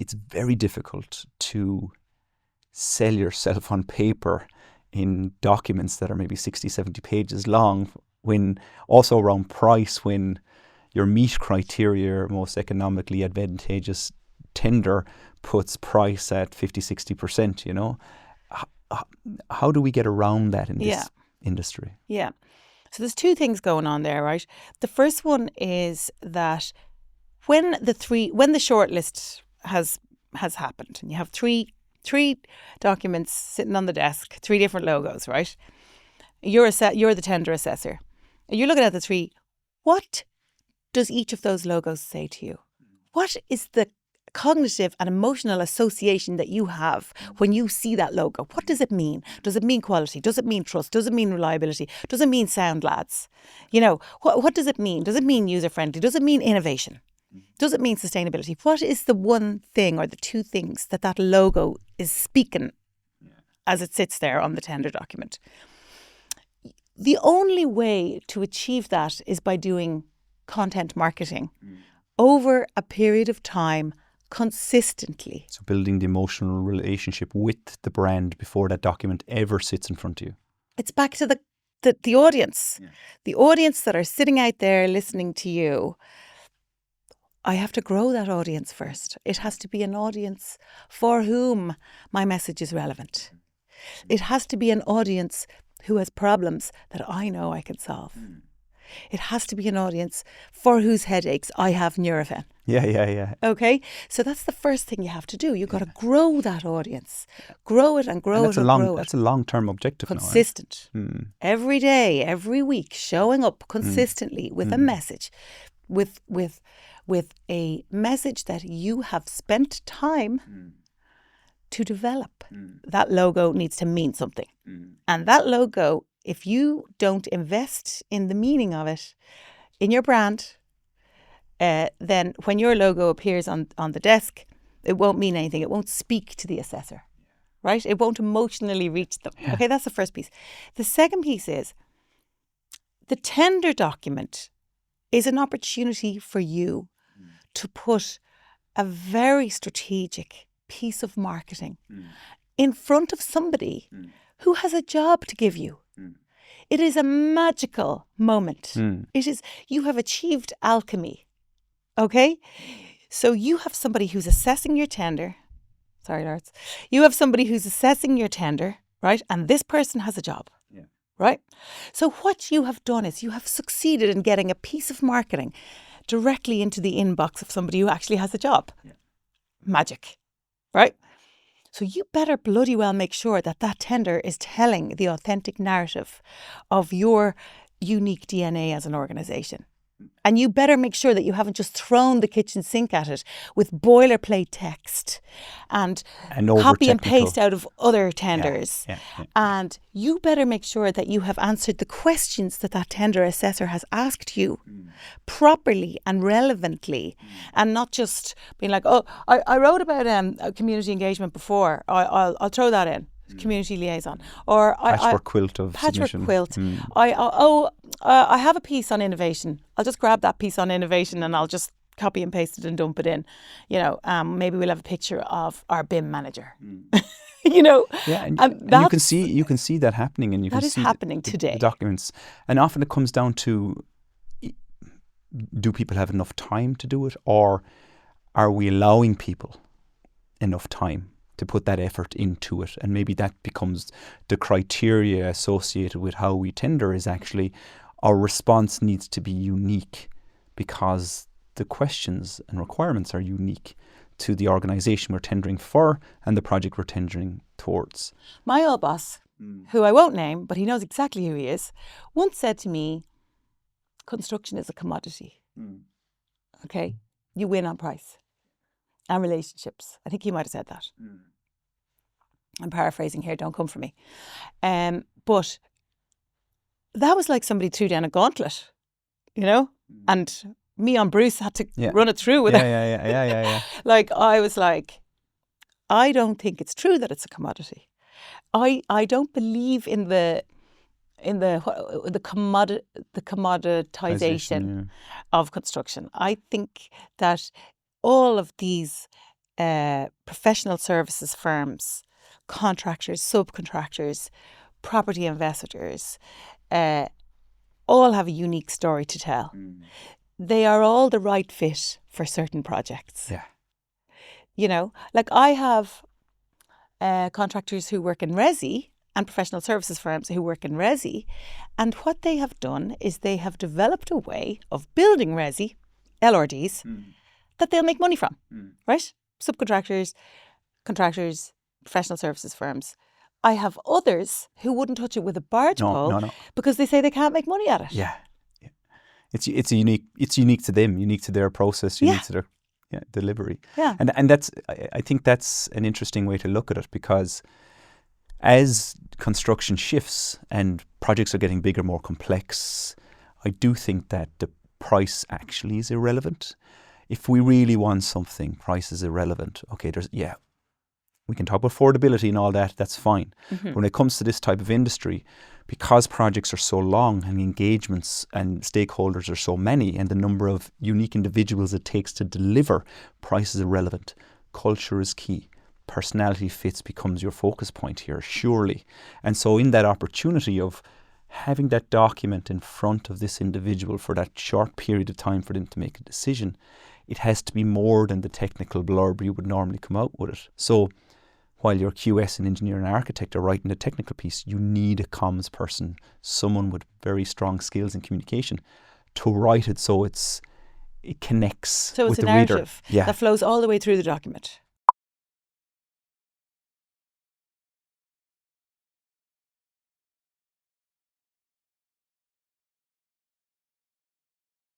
it's very difficult to sell yourself on paper in documents that are maybe 60, 70 pages long, when also around price, when your meet criteria, your most economically advantageous tender puts price at 50, 60%, you know. How do we get around that in this industry? Yeah. So there's two things going on there, right? The first one is that when the shortlist has happened, and you have three documents sitting on the desk, 3 different logos, right? You're the tender assessor. And you're looking at the three. What does each of those logos say to you? What is the cognitive and emotional association that you have when you see that logo? What does it mean? Does it mean quality? Does it mean trust? Does it mean reliability? Does it mean sound lads? You know, what does it mean? Does it mean user friendly? Does it mean innovation? Does it mean sustainability? What is the one thing or the two things that logo is speaking as it sits there on the tender document? The only way to achieve that is by doing content marketing over a period of time, consistently. So building the emotional relationship with the brand before that document ever sits in front of you. It's back to the audience. Yeah. The audience that are sitting out there listening to you. I have to grow that audience first. It has to be an audience for whom my message is relevant. It has to be an audience who has problems that I know I can solve. It has to be an audience for whose headaches I have Nurofen. Yeah. Okay? So that's the first thing you have to do. You've got to grow that audience. Grow it and grow it and grow it. That's a long-term objective now. Consistent. Every day, every week, showing up consistently with a message, with a message that you have spent time to develop. That logo needs to mean something. And that logo, if you don't invest in the meaning of it in your brand, then when your logo appears on the desk, it won't mean anything. It won't speak to the assessor, right? It won't emotionally reach them. Yeah. Okay, that's the first piece. The second piece is the tender document is an opportunity for you to put a very strategic piece of marketing in front of somebody who has a job to give you. It is a magical moment. It is, you have achieved alchemy. Okay? So you have somebody who's assessing your tender. Sorry, Lars. You have somebody who's assessing your tender, right? And this person has a job. Yeah. Right? So what you have done is you have succeeded in getting a piece of marketing directly into the inbox of somebody who actually has a job. Yeah. Magic. Right? So you better bloody well make sure that tender is telling the authentic narrative of your unique DNA as an organisation. And you better make sure that you haven't just thrown the kitchen sink at it with boilerplate text and copy and paste out of other tenders. Yeah. And you better make sure that you have answered the questions that tender assessor has asked you properly and relevantly, and not just being like, oh, I wrote about community engagement before. I'll throw that in. Community liaison, or patchwork quilt of patchwork submission. Quilt. I have a piece on innovation. I'll just grab that piece on innovation and I'll just copy and paste it and dump it in. You know, maybe we'll have a picture of our BIM manager. You know, and you can see that happening, and you that can is see happening today. The documents, and often it comes down to: do people have enough time to do it, or are we allowing people enough time to put that effort into it? And maybe that becomes the criteria associated with how we tender, is actually our response needs to be unique, because the questions and requirements are unique to the organisation we're tendering for and the project we're tendering towards. My old boss, who I won't name, but he knows exactly who he is, once said to me, construction is a commodity. Okay? You win on price. And relationships. I think he might have said that. I'm paraphrasing here, don't come for me. But that was like somebody threw down a gauntlet, you know? And me and Bruce had to run it through with it. Yeah. Like, I was like, I don't think it's true that it's a commodity. I don't believe in the commoditization of construction. I think that all of these professional services firms, contractors, subcontractors, property investors, all have a unique story to tell. They are all the right fit for certain projects. Yeah. You know, like I have contractors who work in resi and professional services firms who work in resi, and what they have done is they have developed a way of building resi, LRDs, that they'll make money from, right? Subcontractors, contractors, professional services firms. I have others who wouldn't touch it with a barge pole because they say they can't make money at it. Yeah. It's unique to them, unique to their process, unique to their delivery. Yeah. And that's, I think that's an interesting way to look at it, because as construction shifts and projects are getting bigger, more complex, I do think that the price actually is irrelevant. If we really want something, price is irrelevant. Okay, we can talk about affordability and all that, that's fine. But when it comes to this type of industry, because projects are so long and engagements and stakeholders are so many, and the number of unique individuals it takes to deliver, price is irrelevant. Culture is key. Personality fits becomes your focus point here, surely. And so in that opportunity of having that document in front of this individual for that short period of time for them to make a decision, it has to be more than the technical blurb you would normally come out with it. So while your QS and engineer and architect are writing the technical piece, you need a comms person, someone with very strong skills in communication, to write it so it connects with the reader. So it's a narrative that flows all the way through the document.